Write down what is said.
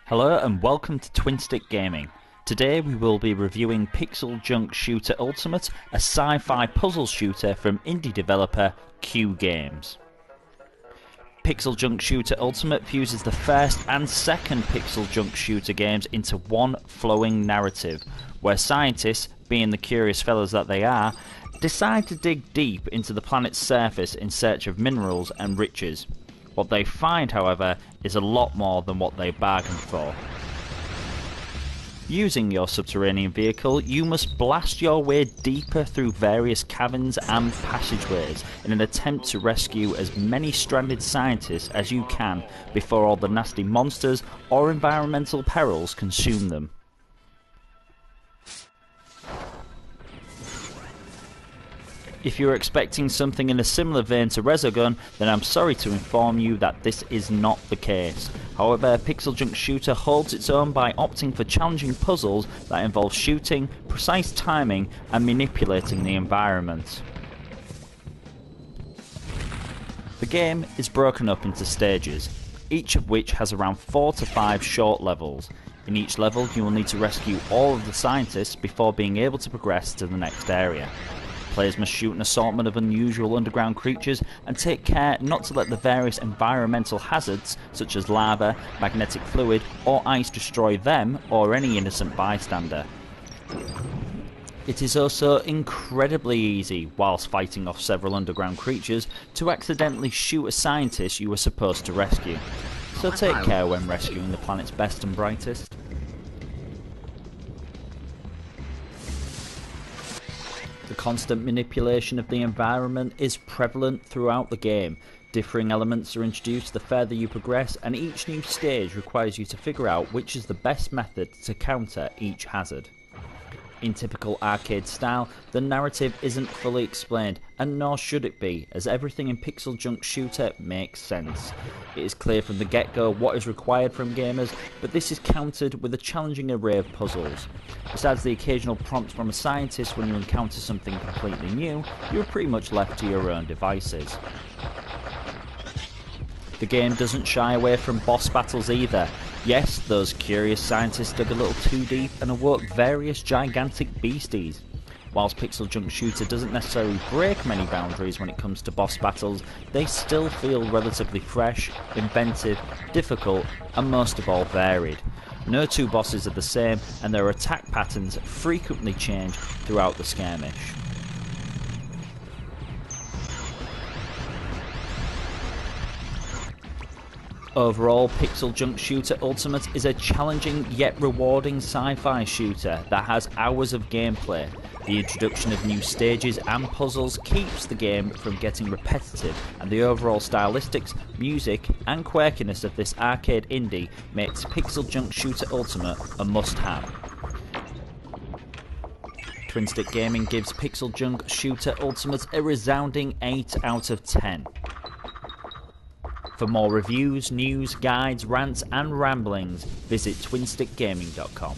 Hello and welcome to Twin Stick Gaming. Today we will be reviewing Pixel Junk Shooter Ultimate, a sci-fi puzzle shooter from indie developer Q Games. Pixel Junk Shooter Ultimate fuses the first and second Pixel Junk Shooter games into one flowing narrative, where scientists, being the curious fellows that they are, decide to dig deep into the planet's surface in search of minerals and riches. What they find, however, is a lot more than what they bargained for. Using your subterranean vehicle, you must blast your way deeper through various caverns and passageways in an attempt to rescue as many stranded scientists as you can before all the nasty monsters or environmental perils consume them. If you're expecting something in a similar vein to Resogun, then I'm sorry to inform you that this is not the case. However, Pixel Junk Shooter holds its own by opting for challenging puzzles that involve shooting, precise timing, and manipulating the environment. The game is broken up into stages, each of which has around 4 to 5 short levels. In each level, you will need to rescue all of the scientists before being able to progress to the next area. Players must shoot an assortment of unusual underground creatures and take care not to let the various environmental hazards such as lava, magnetic fluid or ice destroy them or any innocent bystander. It is also incredibly easy, whilst fighting off several underground creatures, to accidentally shoot a scientist you were supposed to rescue. So take care when rescuing the planet's best and brightest. The constant manipulation of the environment is prevalent throughout the game. Differing elements are introduced the further you progress, and each new stage requires you to figure out which is the best method to counter each hazard. In typical arcade style, the narrative isn't fully explained, and nor should it be, as everything in Pixel Junk Shooter makes sense. It is clear from the get-go what is required from gamers, but this is countered with a challenging array of puzzles. Besides the occasional prompt from a scientist when you encounter something completely new, you are pretty much left to your own devices. The game doesn't shy away from boss battles either. Yes, those curious scientists dug a little too deep and awoke various gigantic beasties. Whilst Pixel Junk Shooter doesn't necessarily break many boundaries when it comes to boss battles, they still feel relatively fresh, inventive, difficult, and most of all varied. No two bosses are the same, and their attack patterns frequently change throughout the skirmish. Overall, Pixel Junk Shooter Ultimate is a challenging yet rewarding sci-fi shooter that has hours of gameplay. The introduction of new stages and puzzles keeps the game from getting repetitive, and the overall stylistics, music and quirkiness of this arcade indie makes Pixel Junk Shooter Ultimate a must-have. Twin Stick Gaming gives Pixel Junk Shooter Ultimate a resounding 8 out of 10. For more reviews, news, guides, rants and ramblings, visit twinstickgaming.com.